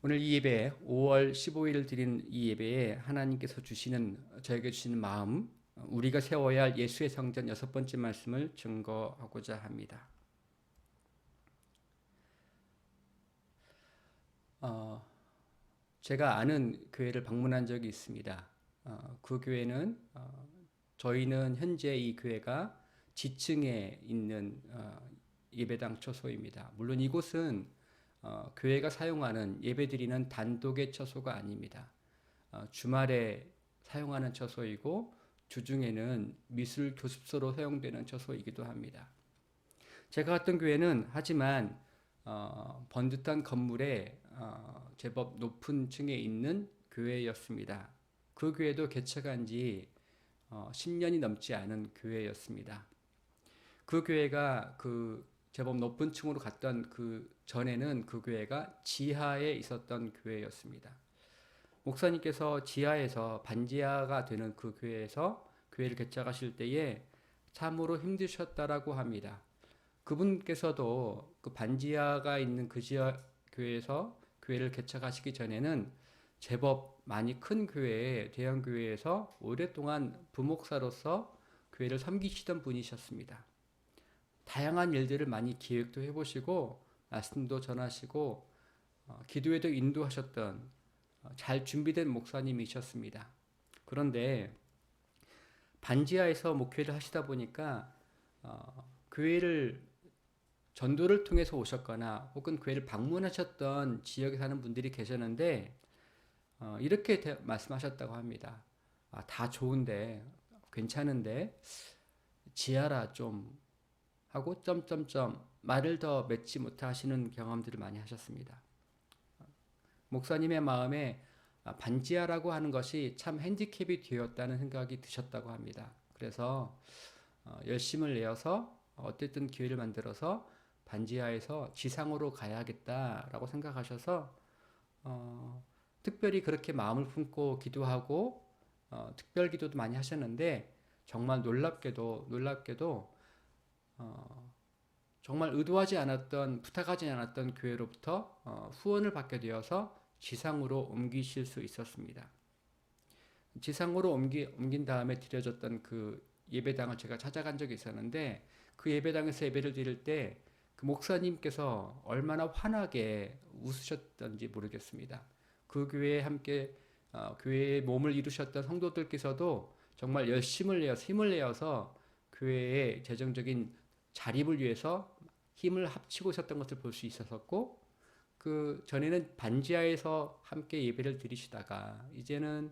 오늘 이 예배 5월 15일 드리는 이 예배에 하나님께서 저에게 주시는 마음, 우리가 세워야 할 예수의 성전 6번째 말씀을 증거하고자 합니다. 제가 아는 교회를 방문한 적이 있습니다. 그 교회는 저희는 현재 이 교회가 지층에 있는 예배당 처소입니다. 물론 이곳은 교회가 사용하는 예배드리는 단독의 처소가 아닙니다. 주말에 사용하는 처소이고 주중에는 미술 교습소로 사용되는 처소이기도 합니다. 제가 갔던 교회는 하지만 번듯한 건물에 제법 높은 층에 있는 교회였습니다. 그 교회도 개척한 지 10년이 넘지 않은 교회였습니다. 그 교회가 제법 높은 층으로 갔던 그 전에는 그 교회가 지하에 있었던 교회였습니다. 목사님께서 지하에서 반지하가 되는 그 교회에서 교회를 개척하실 때에 참으로 힘드셨다라고 합니다. 그분께서도 그 반지하가 있는 그 지하 교회에서 교회를 개척하시기 전에는 제법 많이 큰 교회에 대형 교회에서 오랫동안 부목사로서 교회를 섬기시던 분이셨습니다. 다양한 일들을 많이 기획도 해보시고 말씀도 전하시고 기도에도 인도하셨던 잘 준비된 목사님이셨습니다. 그런데 반지하에서 목회를 하시다 보니까 교회를 전도를 통해서 오셨거나 혹은 교회를 방문하셨던 지역에 사는 분들이 계셨는데 이렇게 말씀하셨다고 합니다. 다 좋은데 괜찮은데 지하라 좀 하고 점점점 말을 더 맺지 못하시는 경험들을 많이 하셨습니다. 목사님의 마음에 반지하라고 하는 것이 참 핸디캡이 되었다는 생각이 드셨다고 합니다. 그래서 열심을 내어서 어쨌든 기회를 만들어서 반지하에서 지상으로 가야겠다라고 생각하셔서 특별히 그렇게 마음을 품고 기도하고 특별 기도도 많이 하셨는데 정말 놀랍게도 정말 의도하지 않았던 부탁하지 않았던 교회로부터 후원을 받게 되어서 지상으로 옮기실 수 있었습니다. 지상으로 옮긴 다음에 드려졌던 그 예배당을 제가 찾아간 적이 있었는데 그 예배당에서 예배를 드릴 때 그 목사님께서 얼마나 환하게 웃으셨던지 모르겠습니다. 그 교회에 함께 교회의 몸을 이루셨던 성도들께서도 정말 힘을 내어서 교회의 재정적인 자립을 위해서 힘을 합치고 있었던 것을 볼 수 있었고 그 전에는 반지하에서 함께 예배를 드리시다가 이제는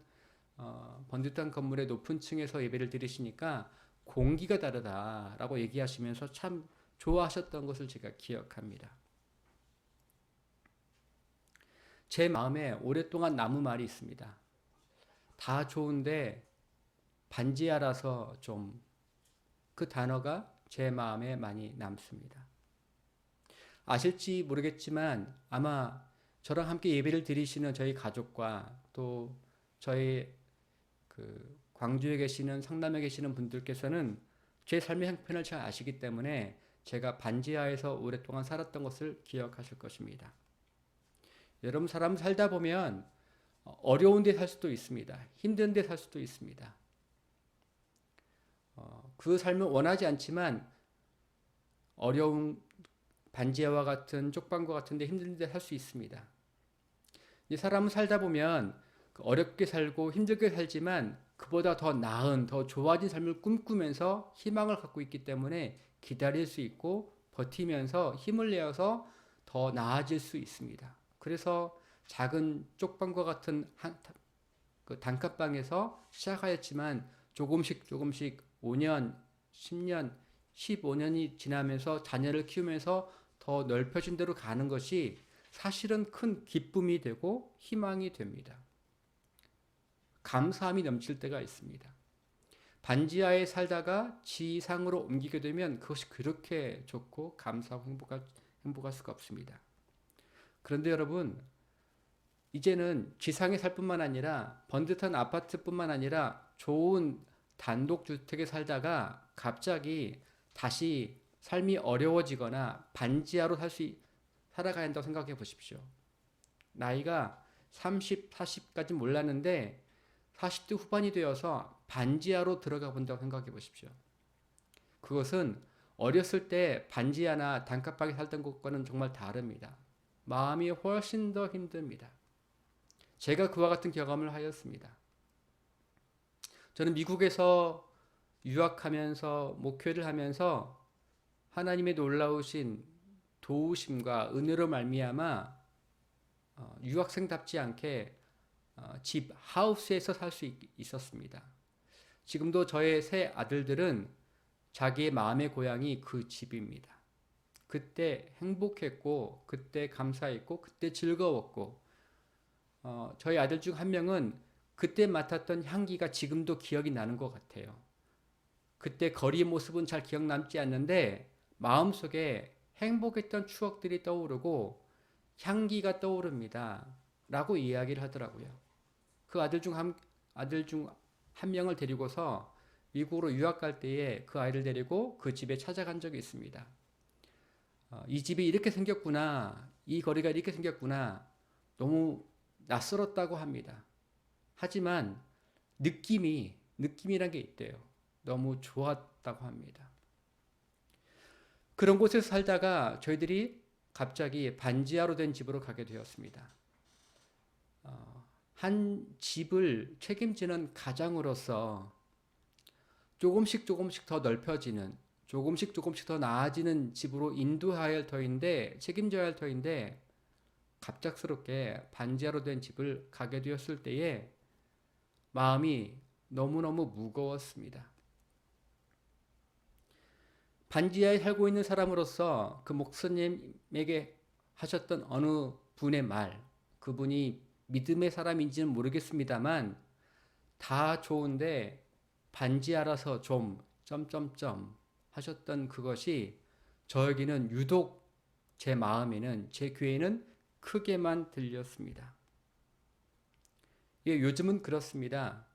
번듯한 건물의 높은 층에서 예배를 드리시니까 공기가 다르다라고 얘기하시면서 참 좋아하셨던 것을 제가 기억합니다. 제 마음에 오랫동안 남은 말이 있습니다. 다 좋은데 반지하라서 좀 그 단어가 제 마음에 많이 남습니다. 아실지 모르겠지만 아마 저랑 함께 예배를 드리시는 저희 가족과 또 저희 광주에 계시는 성남에 계시는 분들께서는 제 삶의 형편을 잘 아시기 때문에 제가 반지하에서 오랫동안 살았던 것을 기억하실 것입니다. 여러분 사람 살다 보면 어려운 데 살 수도 있습니다. 힘든 데 살 수도 있습니다. 그 삶을 원하지 않지만 어려운 반지하와 같은 쪽방과 같은 데 힘든 데 살 수 있습니다. 이 사람은 살다 보면 어렵게 살고 힘들게 살지만 그보다 더 나은, 더 좋아진 삶을 꿈꾸면서 희망을 갖고 있기 때문에 기다릴 수 있고 버티면서 힘을 내어서 더 나아질 수 있습니다. 그래서 작은 쪽방과 같은 단칸방에서 시작하였지만 조금씩 5년, 10년, 15년이 지나면서 자녀를 키우면서 더 넓혀진 대로 가는 것이 사실은 큰 기쁨이 되고 희망이 됩니다. 감사함이 넘칠 때가 있습니다. 반지하에 살다가 지상으로 옮기게 되면 그것이 그렇게 좋고 감사하고 행복할 수가 없습니다. 그런데 여러분, 이제는 지상에 살 뿐만 아니라 번듯한 아파트뿐만 아니라 좋은 단독주택에 살다가 갑자기 다시 삶이 어려워지거나 반지하로 살아가야 한다고 생각해 보십시오. 나이가 30, 40까지 몰랐는데 40대 후반이 되어서 반지하로 들어가 본다고 생각해 보십시오. 그것은 어렸을 때 반지하나 단칸방에 살던 것과는 정말 다릅니다. 마음이 훨씬 더 힘듭니다. 제가 그와 같은 경험을 하였습니다. 저는 미국에서 유학하면서 목회를 하면서 하나님의 놀라우신 도우심과 은혜로 말미암아 유학생답지 않게 집 하우스에서 살 수 있었습니다. 지금도 저의 세 아들들은 자기의 마음의 고향이 그 집입니다. 그때 행복했고, 그때 감사했고, 그때 즐거웠고, 저희 아들 중 한 명은 그때 맡았던 향기가 지금도 기억이 나는 것 같아요. 그때 거리의 모습은 잘 기억 남지 않는데 마음속에 행복했던 추억들이 떠오르고 향기가 떠오릅니다. 라고 이야기를 하더라고요. 그 아들 중 한 명을 데리고서 미국으로 유학 갈 때에 그 아이를 데리고 그 집에 찾아간 적이 있습니다. 이 집이 이렇게 생겼구나. 이 거리가 이렇게 생겼구나. 너무 낯설었다고 합니다. 하지만 느낌이란 게 있대요. 너무 좋았다고 합니다. 그런 곳에서 살다가 저희들이 갑자기 반지하로 된 집으로 가게 되었습니다. 한 집을 책임지는 가장으로서 조금씩 더 넓혀지는, 조금씩 더 나아지는 집으로 인도해야 할 터인데, 책임져야 할 터인데, 갑작스럽게 반지하로 된 집을 가게 되었을 때에 마음이 너무너무 무거웠습니다. 반지하에 살고 있는 사람으로서 그 목사님에게 하셨던 어느 분의 말, 그분이 믿음의 사람인지는 모르겠습니다만 다 좋은데 반지하라서 좀 점점점 하셨던 그것이 저에게는 유독 제 마음에는, 제 귀에는 크게만 들렸습니다. 예, 요즘은 그렇습니다.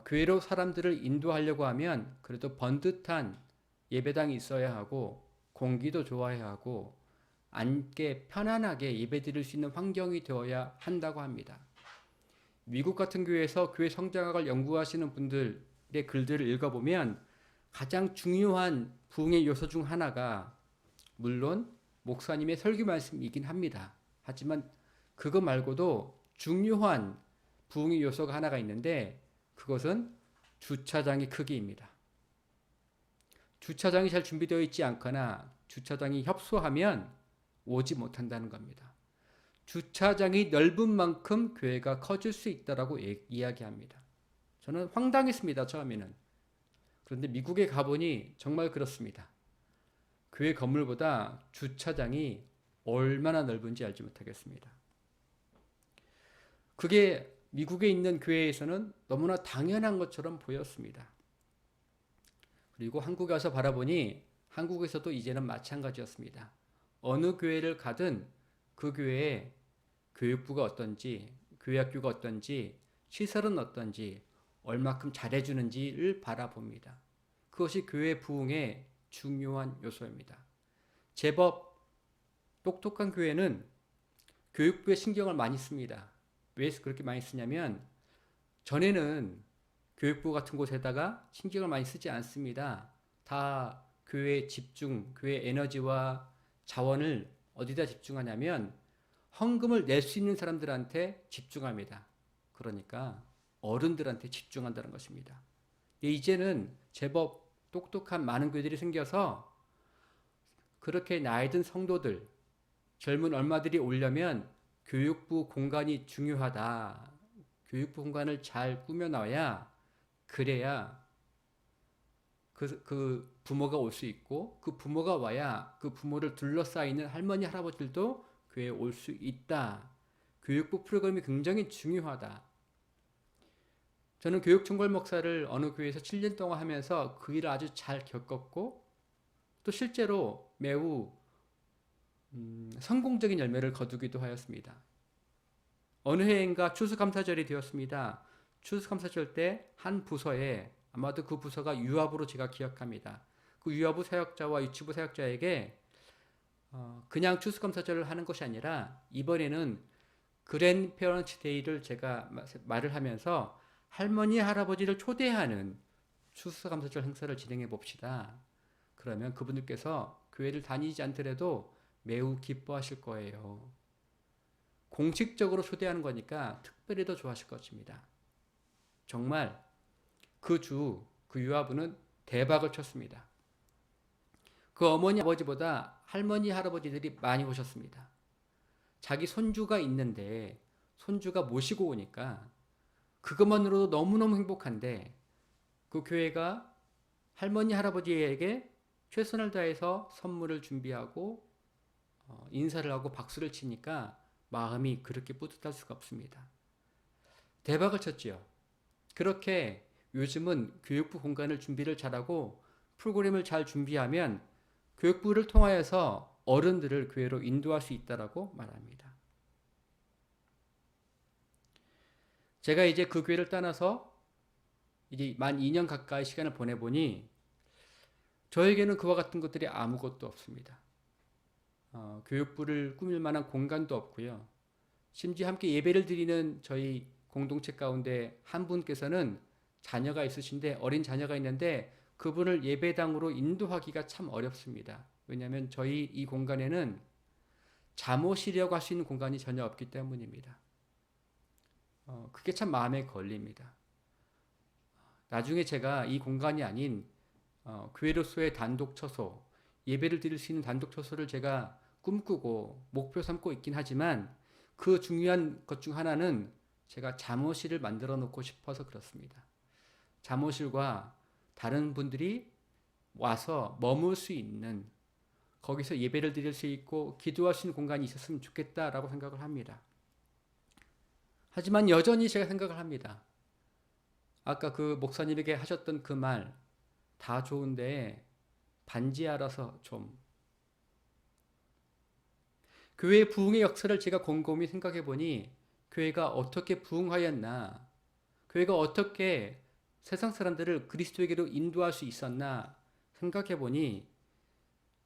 교회로 사람들을 인도하려고 하면 그래도 번듯한 예배당이 있어야 하고 공기도 좋아야 하고 앉게 편안하게 예배드릴 수 있는 환경이 되어야 한다고 합니다. 미국 같은 교회에서 교회 성장학을 연구하시는 분들의 글들을 읽어보면 가장 중요한 부흥의 요소 중 하나가 물론 목사님의 설교 말씀이긴 합니다. 하지만 그거 말고도 중요한 부흥의 요소가 하나가 있는데 그것은 주차장의 크기입니다. 주차장이 잘 준비되어 있지 않거나 주차장이 협소하면 오지 못한다는 겁니다. 주차장이 넓은 만큼 교회가 커질 수 있다라고 이야기합니다. 저는 황당했습니다. 처음에는. 그런데 미국에 가보니 정말 그렇습니다. 교회 건물보다 주차장이 얼마나 넓은지 알지 못하겠습니다. 그게 미국에 있는 교회에서는 너무나 당연한 것처럼 보였습니다. 그리고 한국에 와서 바라보니 한국에서도 이제는 마찬가지였습니다. 어느 교회를 가든 그 교회에 교육부가 어떤지, 교회학교가 어떤지, 시설은 어떤지, 얼마큼 잘해주는지를 바라봅니다. 그것이 교회 부흥의 중요한 요소입니다. 제법 똑똑한 교회는 교육부에 신경을 많이 씁니다. 왜 그렇게 많이 쓰냐면 전에는 교육부 같은 곳에다가 신경을 많이 쓰지 않습니다. 다 교회 집중, 교회 에너지와 자원을 어디다 집중하냐면 헌금을 낼 수 있는 사람들한테 집중합니다. 그러니까 어른들한테 집중한다는 것입니다. 이제는 제법 똑똑한 많은 교회들이 생겨서 그렇게 나이 든 성도들, 젊은 얼마들이 오려면 교육부 공간이 중요하다. 교육부 공간을 잘 꾸며놔야 그래야 그 부모가 올 수 있고 그 부모가 와야 그 부모를 둘러싸이는 할머니 할아버지들도 교회에 올 수 있다. 교육부 프로그램이 굉장히 중요하다. 저는 교육총괄 목사를 어느 교회에서 7년 동안 하면서 그 일을 아주 잘 겪었고 또 실제로 매우 성공적인 열매를 거두기도 하였습니다. 어느 해인가 추수감사절이 되었습니다. 추수감사절 때 한 부서에 아마도 그 부서가 유아부로 제가 기억합니다. 그 유아부 사역자와 유치부 사역자에게 그냥 추수감사절을 하는 것이 아니라 이번에는 그랜페어런츠 데이를 제가 말을 하면서 할머니 할아버지를 초대하는 추수감사절 행사를 진행해 봅시다. 그러면 그분들께서 교회를 다니지 않더라도 매우 기뻐하실 거예요. 공식적으로 초대하는 거니까 특별히 더 좋아하실 것입니다. 정말 그 유아부는 대박을 쳤습니다. 그 어머니 아버지보다 할머니 할아버지들이 많이 오셨습니다. 자기 손주가 있는데 손주가 모시고 오니까 그것만으로도 너무너무 행복한데 그 교회가 할머니 할아버지에게 최선을 다해서 선물을 준비하고 인사를 하고 박수를 치니까 마음이 그렇게 뿌듯할 수가 없습니다. 대박을 쳤지요. 그렇게 요즘은 교육부 공간을 준비를 잘하고 프로그램을 잘 준비하면 교육부를 통하여서 어른들을 교회로 인도할 수 있다라고 말합니다. 제가 이제 그 교회를 떠나서 이제 만 2년 가까이 시간을 보내보니 저에게는 그와 같은 것들이 아무것도 없습니다. 교육부를 꾸밀 만한 공간도 없고요. 심지어 함께 예배를 드리는 저희 공동체 가운데 한 분께서는 자녀가 있으신데 어린 자녀가 있는데 그분을 예배당으로 인도하기가 참 어렵습니다. 왜냐하면 저희 이 공간에는 잠옷이라고 할 수 있는 공간이 전혀 없기 때문입니다. 그게 참 마음에 걸립니다. 나중에 제가 이 공간이 아닌 교회로서의 단독 처소, 예배를 드릴 수 있는 단독 처소를 제가 꿈꾸고 목표 삼고 있긴 하지만 그 중요한 것 중 하나는 제가 잠옷실을 만들어 놓고 싶어서 그렇습니다. 잠옷실과 다른 분들이 와서 머물 수 있는, 거기서 예배를 드릴 수 있고 기도할 수 있는 공간이 있었으면 좋겠다라고 생각을 합니다. 하지만 여전히 제가 생각을 합니다. 아까 그 목사님에게 하셨던 그 말 다 좋은데 반지 알아서 좀. 교회의 부흥의 역사를 제가 곰곰이 생각해 보니 교회가 어떻게 부흥하였나, 교회가 어떻게 세상 사람들을 그리스도에게로 인도할 수 있었나 생각해 보니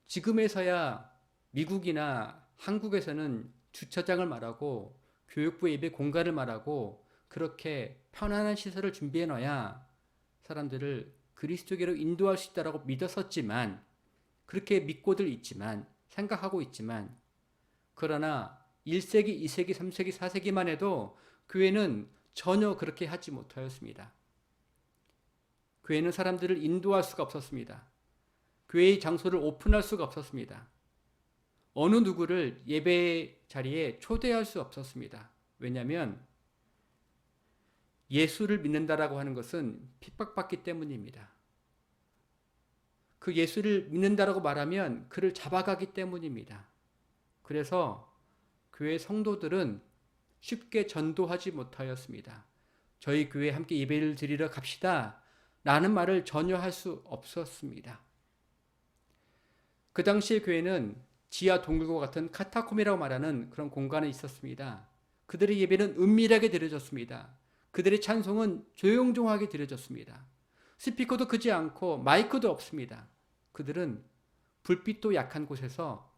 지금에서야 미국이나 한국에서는 주차장을 말하고 교육부 예배 공간을 말하고 그렇게 편안한 시설을 준비해 놔야 사람들을 그리스도에게로 인도할 수 있다라고 믿었었지만, 그렇게 믿고들 있지만, 생각하고 있지만, 그러나 1세기, 2세기, 3세기, 4세기만 해도 교회는 전혀 그렇게 하지 못하였습니다. 교회는 사람들을 인도할 수가 없었습니다. 교회의 장소를 오픈할 수가 없었습니다. 어느 누구를 예배 자리에 초대할 수 없었습니다. 왜냐하면 예수를 믿는다라고 하는 것은 핍박받기 때문입니다. 그 예수를 믿는다라고 말하면 그를 잡아가기 때문입니다. 그래서 교회 성도들은 쉽게 전도하지 못하였습니다. 저희 교회에 함께 예배를 드리러 갑시다 라는 말을 전혀 할 수 없었습니다. 그 당시에 교회는 지하 동굴과 같은 카타콤이라고 말하는 그런 공간에 있었습니다. 그들의 예배는 은밀하게 드려졌습니다. 그들의 찬송은 조용조용하게 드려졌습니다. 스피커도 크지 않고 마이크도 없습니다. 그들은 불빛도 약한 곳에서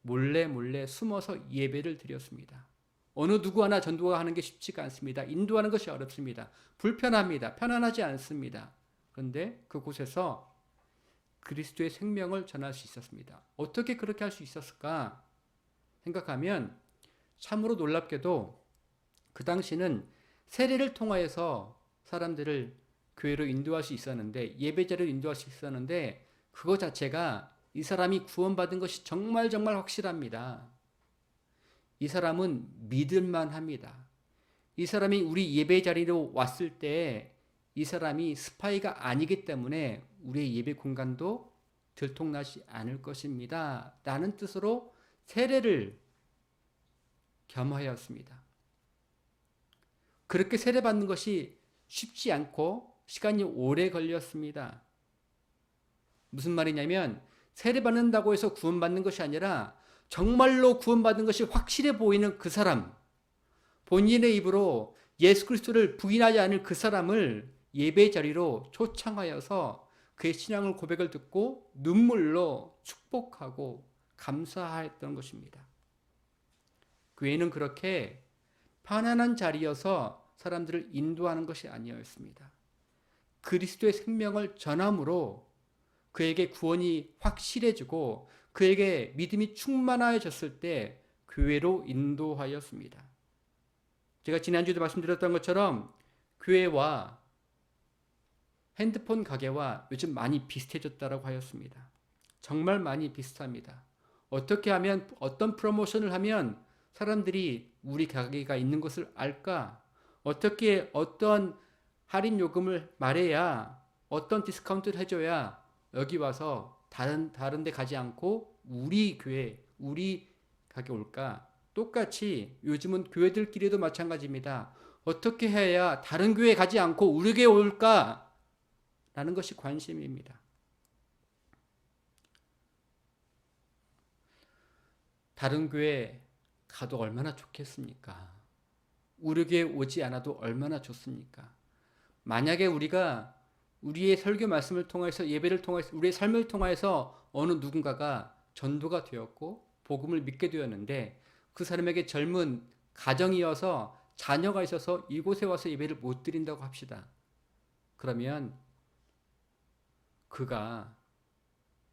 몰래 숨어서 예배를 드렸습니다. 어느 누구 하나 전도가 하는 게 쉽지가 않습니다. 인도하는 것이 어렵습니다. 불편합니다. 편안하지 않습니다. 그런데 그곳에서 그리스도의 생명을 전할 수 있었습니다. 어떻게 그렇게 할 수 있었을까 생각하면 참으로 놀랍게도 그 당시는 세례를 통하여서 사람들을 교회로 인도할 수 있었는데, 예배자로 인도할 수 있었는데, 그거 자체가 이 사람이 구원받은 것이 정말 확실합니다. 이 사람은 믿을만 합니다. 이 사람이 우리 예배 자리로 왔을 때 이 사람이 스파이가 아니기 때문에 우리의 예배 공간도 들통나지 않을 것입니다. 라는 뜻으로 세례를 겸하였습니다. 그렇게 세례받는 것이 쉽지 않고 시간이 오래 걸렸습니다. 무슨 말이냐면 세례받는다고 해서 구원받는 것이 아니라 정말로 구원받은 것이 확실해 보이는 그 사람, 본인의 입으로 예수 그리스도를 부인하지 않을 그 사람을 예배 자리로 초청하여서 그의 신앙을 고백을 듣고 눈물로 축복하고 감사했던 것입니다. 교회는 그렇게 편안한 자리여서 사람들을 인도하는 것이 아니었습니다. 그리스도의 생명을 전함으로 그에게 구원이 확실해지고 그에게 믿음이 충만해졌을 때 교회로 인도하였습니다. 제가 지난주에도 말씀드렸던 것처럼 교회와 핸드폰 가게와 요즘 많이 비슷해졌다고 하였습니다. 정말 많이 비슷합니다. 어떻게 하면, 어떤 프로모션을 하면 사람들이 우리 가게가 있는 것을 알까? 어떻게 어떤 할인 요금을 말해야, 어떤 디스카운트를 해줘야 여기 와서 다른 데 가지 않고 우리 교회, 우리 가게 올까? 똑같이 요즘은 교회들끼리도 마찬가지입니다. 어떻게 해야 다른 교회 가지 않고 우리 교회 올까? 라는 것이 관심입니다. 다른 교회 가도 얼마나 좋겠습니까? 우리 교회 오지 않아도 얼마나 좋습니까? 만약에 우리가 우리의 설교 말씀을 통해서, 예배를 통해서, 우리의 삶을 통해서 어느 누군가가 전도가 되었고 복음을 믿게 되었는데 그 사람에게 젊은 가정이어서 자녀가 있어서 이곳에 와서 예배를 못 드린다고 합시다. 그러면 그가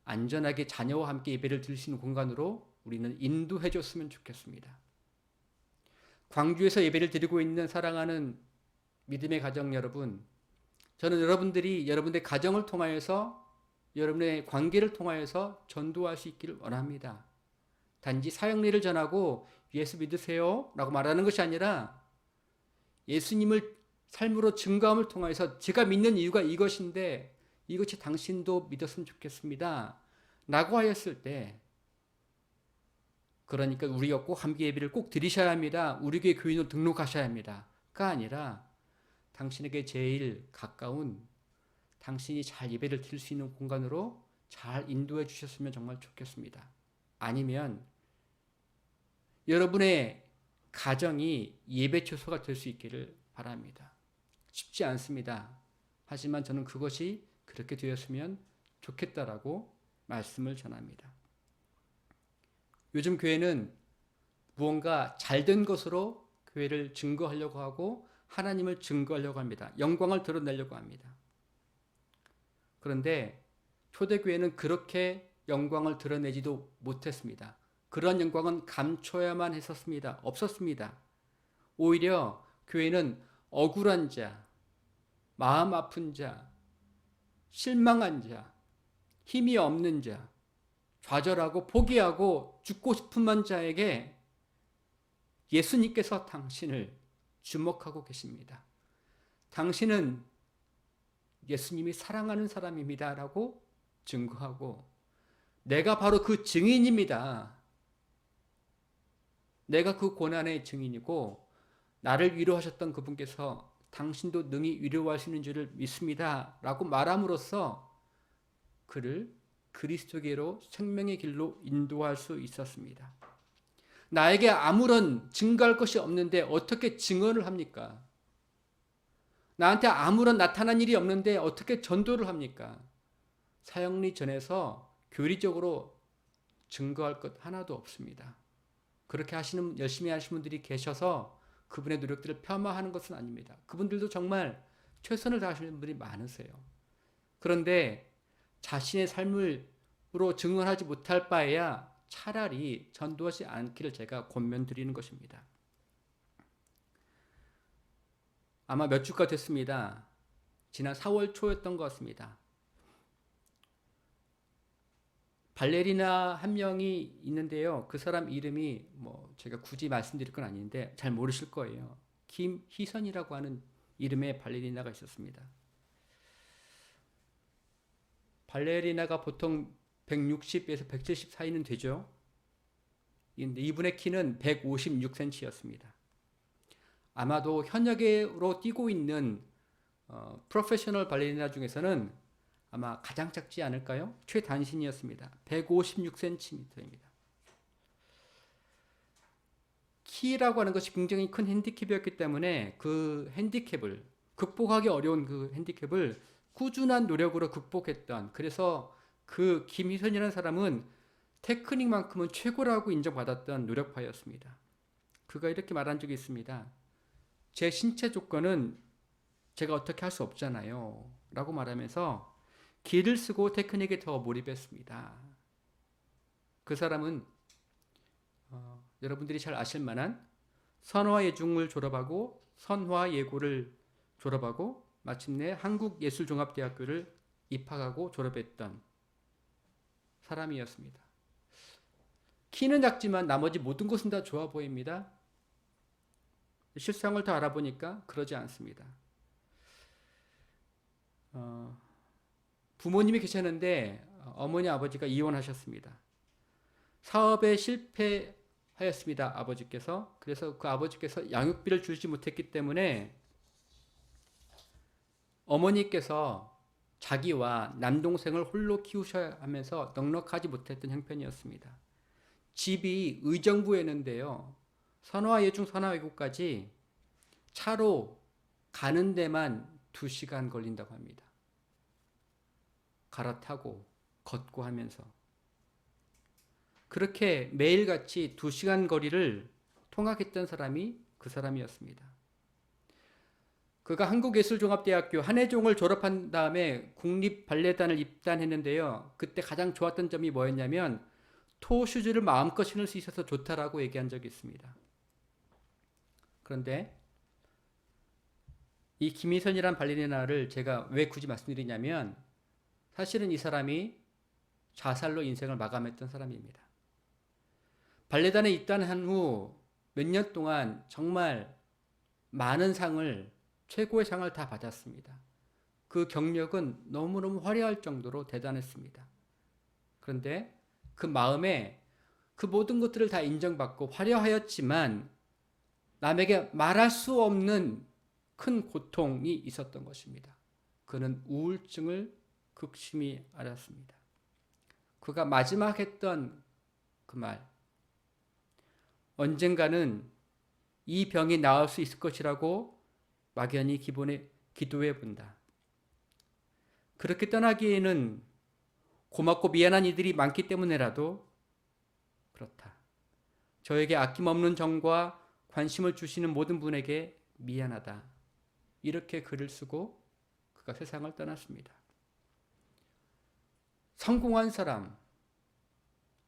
안전하게 자녀와 함께 예배를 드릴 수 있는 공간으로 우리는 인도해 줬으면 좋겠습니다. 광주에서 예배를 드리고 있는 사랑하는 믿음의 가정 여러분, 저는 여러분들이 여러분의 가정을 통하여서, 여러분의 관계를 통하여서 전도할 수 있기를 원합니다. 단지 사형리를 전하고 예수 믿으세요 라고 말하는 것이 아니라 예수님을 삶으로 증거함을 통해서 제가 믿는 이유가 이것인데 이것이 당신도 믿었으면 좋겠습니다 라고 하였을 때, 그러니까 우리가 꼭 함께 예배를 꼭 드리셔야 합니다, 우리 교회 교인으로 등록하셔야 합니다 가 아니라 당신에게 제일 가까운, 당신이 잘 예배를 드릴 수 있는 공간으로 잘 인도해 주셨으면 정말 좋겠습니다. 아니면 여러분의 가정이 예배 처소가 될 수 있기를 바랍니다. 쉽지 않습니다. 하지만 저는 그것이 그렇게 되었으면 좋겠다라고 말씀을 전합니다. 요즘 교회는 무언가 잘된 것으로 교회를 증거하려고 하고 하나님을 증거하려고 합니다. 영광을 드러내려고 합니다. 그런데 초대교회는 그렇게 영광을 드러내지도 못했습니다. 그런 영광은 감춰야만 했었습니다. 없었습니다. 오히려 교회는 억울한 자, 마음 아픈 자, 실망한 자, 힘이 없는 자, 좌절하고 포기하고 죽고 싶은 자에게 예수님께서 당신을 주목하고 계십니다. 당신은 예수님이 사랑하는 사람입니다 라고 증거하고, 내가 바로 그 증인입니다, 내가 그 고난의 증인이고 나를 위로하셨던 그분께서 당신도 능히 위로하시는 줄을 믿습니다 라고 말함으로써 그를 그리스도께로 생명의 길로 인도할 수 있었습니다. 나에게 아무런 증거할 것이 없는데 어떻게 증언을 합니까? 나한테 아무런 나타난 일이 없는데 어떻게 전도를 합니까? 사형리 전에서 교리적으로 증거할 것 하나도 없습니다. 그렇게 하시는, 열심히 하시는 분들이 계셔서 그분의 노력들을 폄하하는 것은 아닙니다. 그분들도 정말 최선을 다하시는 분들이 많으세요. 그런데 자신의 삶으로 증언하지 못할 바에야 차라리 전도하지 않기를 제가 권면드리는 것입니다. 아마 몇 주가 됐습니다. 지난 4월 초였던 것 같습니다. 발레리나 한 명이 있는데요. 그 사람 이름이 제가 굳이 말씀드릴 건 아닌데 잘 모르실 거예요. 김희선이라고 하는 이름의 발레리나가 있었습니다. 발레리나가 보통 160에서 170 사이는 되죠. 이분의 키는 156cm였습니다. 아마도 현역으로 뛰고 있는 프로페셔널 발레리나 중에서는 아마 가장 작지 않을까요? 최단신이었습니다. 156cm입니다. 키라고 하는 것이 굉장히 큰 핸디캡이었기 때문에 그 핸디캡을 극복하기 어려운 그 핸디캡을 꾸준한 노력으로 극복했던, 그래서 그 김희선이라는 사람은 테크닉만큼은 최고라고 인정받았던 노력파였습니다. 그가 이렇게 말한 적이 있습니다. 제 신체 조건은 제가 어떻게 할 수 없잖아요. 라고 말하면서 기를 쓰고 테크닉에 더 몰입했습니다. 그 사람은 여러분들이 잘 아실 만한 선화예중을 졸업하고 선화예고를 졸업하고 마침내 한국예술종합대학교를 입학하고 졸업했던 사람이었습니다. 키는 작지만 나머지 모든 것은 다 좋아 보입니다. 실상을 더 알아보니까 그러지 않습니다. 부모님이 계셨는데 어머니 아버지가 이혼하셨습니다. 사업에 실패하였습니다. 아버지께서. 그래서 그 아버지께서 양육비를 주지 못했기 때문에 어머니께서 자기와 남동생을 홀로 키우셔야 하면서 넉넉하지 못했던 형편이었습니다. 집이 의정부였는데요. 선화예중 선화외고까지 차로 가는 데만 2시간 걸린다고 합니다. 갈아타고 걷고 하면서 그렇게 매일같이 2시간 거리를 통학했던 사람이 그 사람이었습니다. 그가 한국예술종합대학교 한예종을 졸업한 다음에 국립발레단을 입단했는데요. 그때 가장 좋았던 점이 뭐였냐면 토슈즈를 마음껏 신을 수 있어서 좋다라고 얘기한 적이 있습니다. 그런데 이 김희선이란 발레리나를 제가 왜 굳이 말씀드리냐면 사실은 이 사람이 자살로 인생을 마감했던 사람입니다. 발레단에 입단한 후 몇 년 동안 정말 많은 상을, 최고의 상을 다 받았습니다. 그 경력은 너무너무 화려할 정도로 대단했습니다. 그런데 그 마음에 그 모든 것들을 다 인정받고 화려하였지만 남에게 말할 수 없는 큰 고통이 있었던 것입니다. 그는 우울증을 극심히 앓았습니다. 그가 마지막 했던 그 말, 언젠가는 이 병이 나을 수 있을 것이라고 막연히 기도해 본다. 그렇게 떠나기에는 고맙고 미안한 이들이 많기 때문에라도 그렇다. 저에게 아낌없는 정과 관심을 주시는 모든 분에게 미안하다. 이렇게 글을 쓰고 그가 세상을 떠났습니다. 성공한 사람,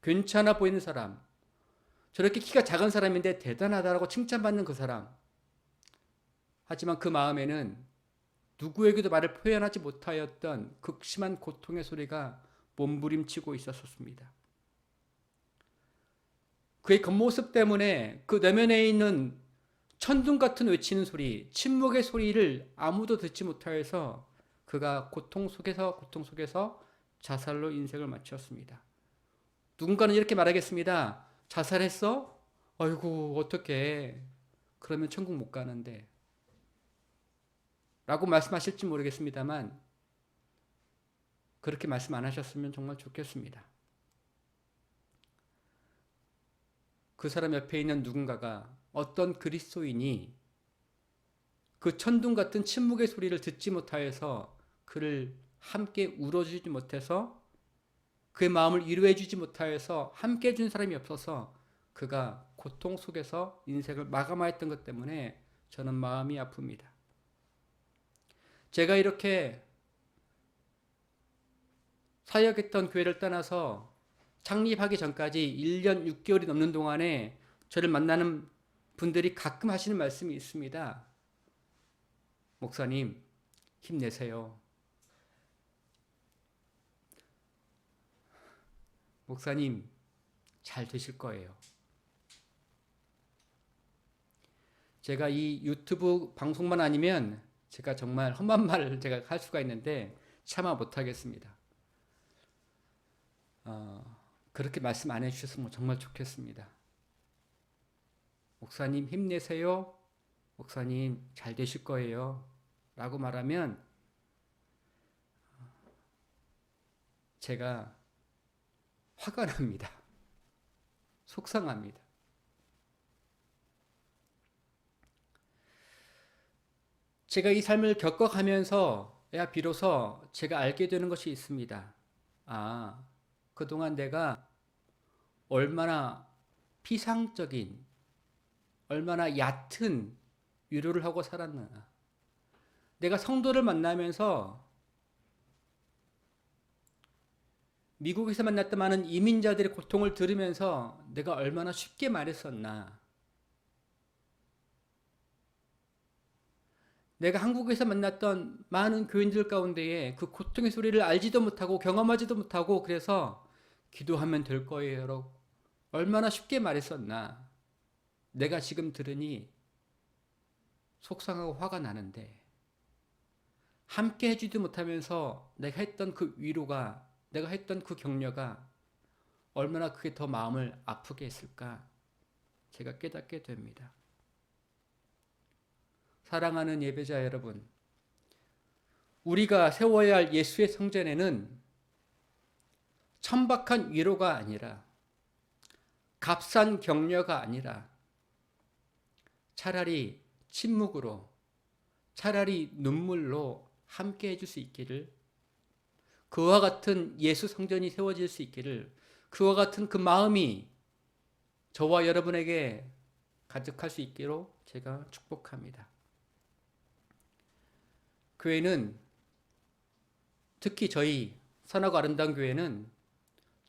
괜찮아 보이는 사람, 저렇게 키가 작은 사람인데 대단하다라고 칭찬받는 그 사람. 하지만 그 마음에는 누구에게도 말을 표현하지 못하였던 극심한 고통의 소리가 몸부림치고 있었습니다. 그의 겉모습 때문에 그 내면에 있는 천둥 같은 외치는 소리, 침묵의 소리를 아무도 듣지 못하여서 그가 고통 속에서 자살로 인생을 마쳤습니다. 누군가는 이렇게 말하겠습니다. 자살했어? 아이고 어떡해. 그러면 천국 못 가는데. 라고 말씀하실지 모르겠습니다만 그렇게 말씀 안 하셨으면 정말 좋겠습니다. 그 사람 옆에 있는 누군가가 어떤 그리스도인이 그 천둥 같은 침묵의 소리를 듣지 못하여서 그를 함께 울어주지 못해서 그의 마음을 위로해주지 못하여서 함께 해준 사람이 없어서 그가 고통 속에서 인생을 마감하였던 것 때문에 저는 마음이 아픕니다. 제가 이렇게 사역했던 교회를 떠나서 창립하기 전까지 1년 6개월이 넘는 동안에 저를 만나는 분들이 가끔 하시는 말씀이 있습니다. 목사님, 힘내세요. 목사님, 잘 되실 거예요. 제가 이 유튜브 방송만 아니면 제가 정말 험한 말을 제가 할 수가 있는데 참아 못하겠습니다. 그렇게 말씀 안 해주셨으면 정말 좋겠습니다. 목사님 힘내세요. 목사님 잘 되실 거예요. 라고 말하면 제가 화가 납니다. 속상합니다. 제가 이 삶을 겪어가면서야 비로소 제가 알게 되는 것이 있습니다. 그동안 내가 얼마나 피상적인, 얼마나 얕은 위로를 하고 살았나. 내가 성도를 만나면서 미국에서 만났던 많은 이민자들의 고통을 들으면서 내가 얼마나 쉽게 말했었나. 내가 한국에서 만났던 많은 교인들 가운데에 그 고통의 소리를 알지도 못하고 경험하지도 못하고 그래서 기도하면 될 거예요. 얼마나 쉽게 말했었나. 내가 지금 들으니 속상하고 화가 나는데 함께 해주지 못하면서 내가 했던 그 위로가, 내가 했던 그 격려가 얼마나 그게 더 마음을 아프게 했을까 제가 깨닫게 됩니다. 사랑하는 예배자 여러분, 우리가 세워야 할 예수의 성전에는 천박한 위로가 아니라, 값싼 격려가 아니라 차라리 침묵으로, 차라리 눈물로 함께 해줄 수 있기를, 그와 같은 예수 성전이 세워질 수 있기를, 그와 같은 그 마음이 저와 여러분에게 가득할 수 있기로 제가 축복합니다. 교회는, 특히 저희 선하고 아름다운 교회는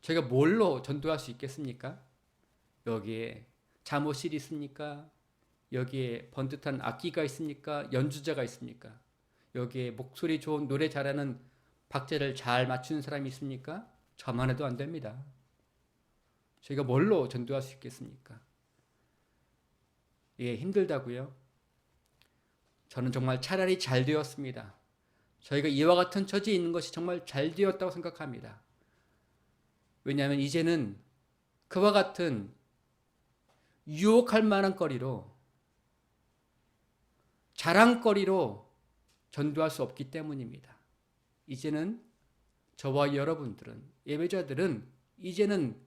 저희가 뭘로 전도할 수 있겠습니까? 여기에 잠옷실이 있습니까? 여기에 번듯한 악기가 있습니까? 연주자가 있습니까? 여기에 목소리 좋은 노래 잘하는 박자를 잘 맞추는 사람이 있습니까? 저만 해도 안 됩니다. 저희가 뭘로 전도할 수 있겠습니까? 예, 힘들다고요? 저는 정말 차라리 잘 되었습니다. 저희가 이와 같은 처지에 있는 것이 정말 잘 되었다고 생각합니다. 왜냐하면 이제는 그와 같은 유혹할 만한 거리로, 자랑거리로 전도할 수 없기 때문입니다. 이제는 저와 여러분들은, 예배자들은 이제는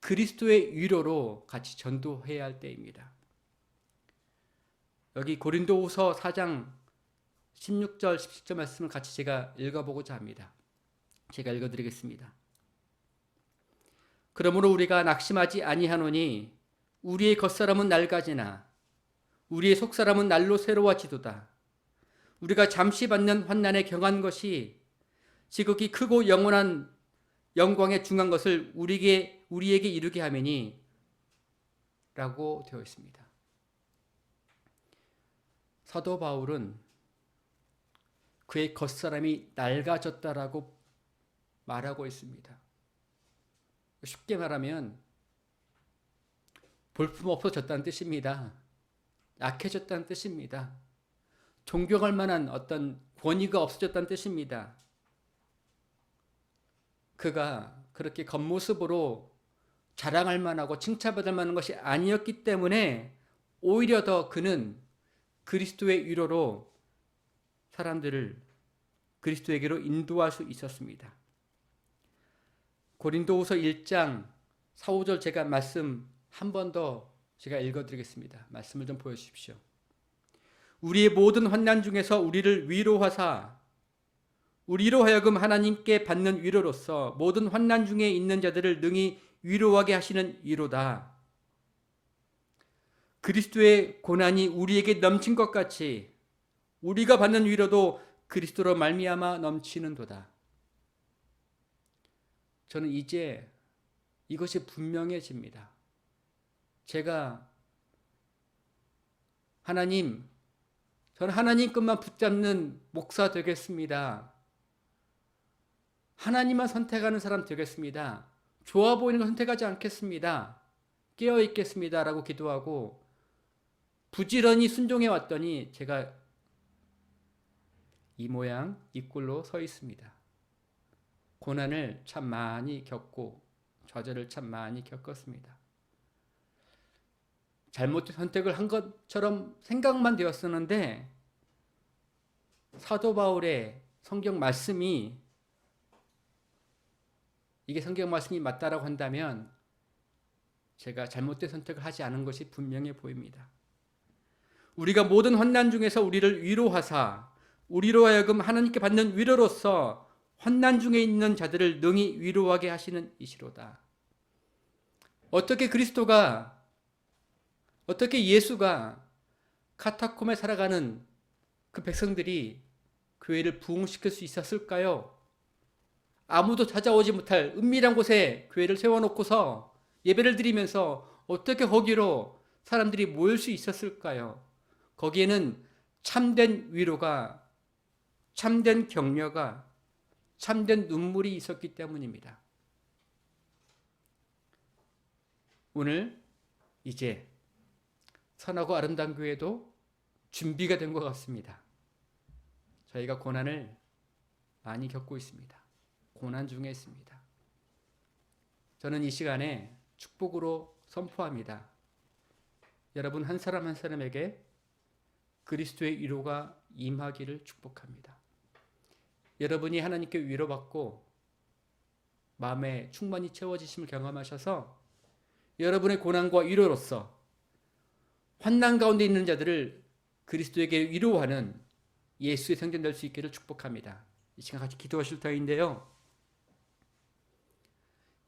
그리스도의 위로로 같이 전도해야 할 때입니다. 여기 고린도후서 4장 16절 17절 말씀을 같이 제가 읽어보고자 합니다. 제가 읽어드리겠습니다. 그러므로 우리가 낙심하지 아니하노니 우리의 겉사람은 낡아지나 우리의 속사람은 날로 새로워지도다. 우리가 잠시 받는 환난에 경한 것이 지극히 크고 영원한 영광에 중한 것을 우리에게 이루게 하매니 라고 되어 있습니다. 사도 바울은 그의 겉사람이 낡아졌다라고 말하고 있습니다. 쉽게 말하면 볼품 없어졌다는 뜻입니다. 약해졌다는 뜻입니다. 존경할 만한 어떤 권위가 없어졌다는 뜻입니다. 그가 그렇게 겉모습으로 자랑할 만하고 칭찬받을 만한 것이 아니었기 때문에 오히려 더 그는 그리스도의 위로로 사람들을 그리스도에게로 인도할 수 있었습니다. 고린도후서 1장 4, 5절 제가 말씀 한 번 더 제가 읽어드리겠습니다. 말씀을 좀 보여주십시오. 우리의 모든 환난 중에서 우리를 위로하사 우리로 하여금 하나님께 받는 위로로서 모든 환난 중에 있는 자들을 능히 위로하게 하시는 위로다. 그리스도의 고난이 우리에게 넘친 것 같이 우리가 받는 위로도 그리스도로 말미암아 넘치는도다. 저는 이제 이것이 분명해집니다. 제가 저는 하나님 것만 붙잡는 목사 되겠습니다. 하나님만 선택하는 사람 되겠습니다. 좋아 보이는 거 선택하지 않겠습니다. 깨어 있겠습니다. 라고 기도하고 부지런히 순종해 왔더니 제가 이 모양 이 꼴로 서 있습니다. 고난을 참 많이 겪고 좌절을 참 많이 겪었습니다. 잘못된 선택을 한 것처럼 생각만 되었었는데 사도 바울의 성경 말씀이 이게 성경 말씀이 맞다라고 한다면 제가 잘못된 선택을 하지 않은 것이 분명해 보입니다. 우리가 모든 환난 중에서 우리를 위로하사 우리로 하여금 하나님께 받는 위로로서 환난 중에 있는 자들을 능히 위로하게 하시는 이시로다. 어떻게 그리스도가, 어떻게 예수가 카타콤에 살아가는 그 백성들이 교회를 부흥시킬 수 있었을까요? 아무도 찾아오지 못할 은밀한 곳에 교회를 세워놓고서 예배를 드리면서 어떻게 거기로 사람들이 모일 수 있었을까요? 거기에는 참된 위로가, 참된 격려가, 참된 눈물이 있었기 때문입니다. 오늘 이제 선하고 아름다운 교회도 준비가 된 것 같습니다. 저희가 고난을 많이 겪고 있습니다. 고난 중에 있습니다. 저는 이 시간에 축복으로 선포합니다. 여러분 한 사람 한 사람에게 그리스도의 위로가 임하기를 축복합니다. 여러분이 하나님께 위로받고 마음에 충만히 채워지심을 경험하셔서 여러분의 고난과 위로로서 환난 가운데 있는 자들을 그리스도에게 위로하는 예수의 생전 될 수 있기를 축복합니다. 이 시간 같이 기도하실 터인데요.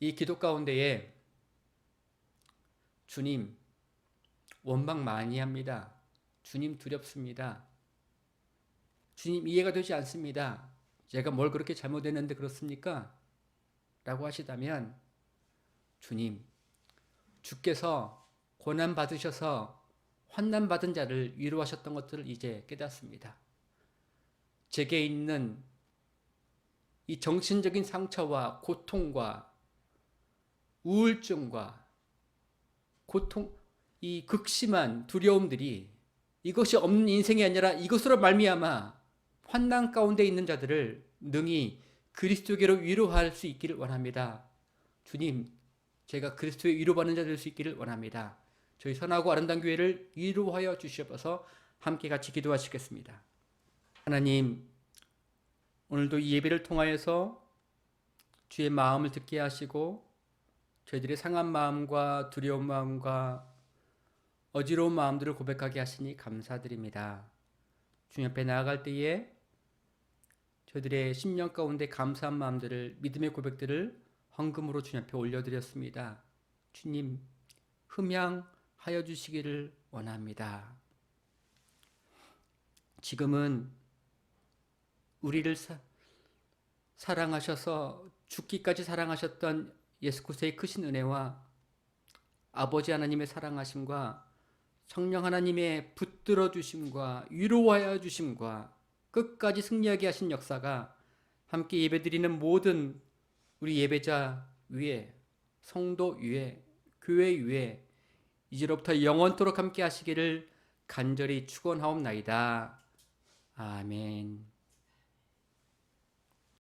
이 기도 가운데에 주님 원망 많이 합니다. 주님 두렵습니다. 주님 이해가 되지 않습니다. 제가 뭘 그렇게 잘못했는데 그렇습니까? 라고 하시다면 주님, 주께서 고난 받으셔서 환난 받은 자를 위로하셨던 것들을 이제 깨닫습니다. 제게 있는 이 정신적인 상처와 고통과 우울증과 고통, 이 극심한 두려움들이 이것이 없는 인생이 아니라 이것으로 말미암아 환난 가운데 있는 자들을 능히 그리스도께로 위로할 수 있기를 원합니다. 주님, 제가 그리스도의 위로받는 자 될 수 있기를 원합니다. 저희 선하고 아름다운 교회를 위로하여 주시옵소서. 함께 같이 기도하시겠습니다. 하나님, 오늘도 이 예배를 통하여서 주의 마음을 듣게 하시고 저희들의 상한 마음과 두려운 마음과 어지러운 마음들을 고백하게 하시니 감사드립니다. 주님 앞에 나아갈 때에 저희들의 심령 가운데 감사한 마음들을, 믿음의 고백들을 헌금으로 주님 앞에 올려드렸습니다. 주님 흠양하여 주시기를 원합니다. 지금은 우리를 사랑하셔서 죽기까지 사랑하셨던 예수 그리스도의 크신 은혜와 아버지 하나님의 사랑하심과 성령 하나님의 붙들어 주심과 위로하여 주심과 끝까지 승리하게 하신 역사가 함께 예배드리는 모든 우리 예배자 위에, 성도 위에, 교회 위에 이제로부터 영원토록 함께 하시기를 간절히 축원하옵나이다. 아멘.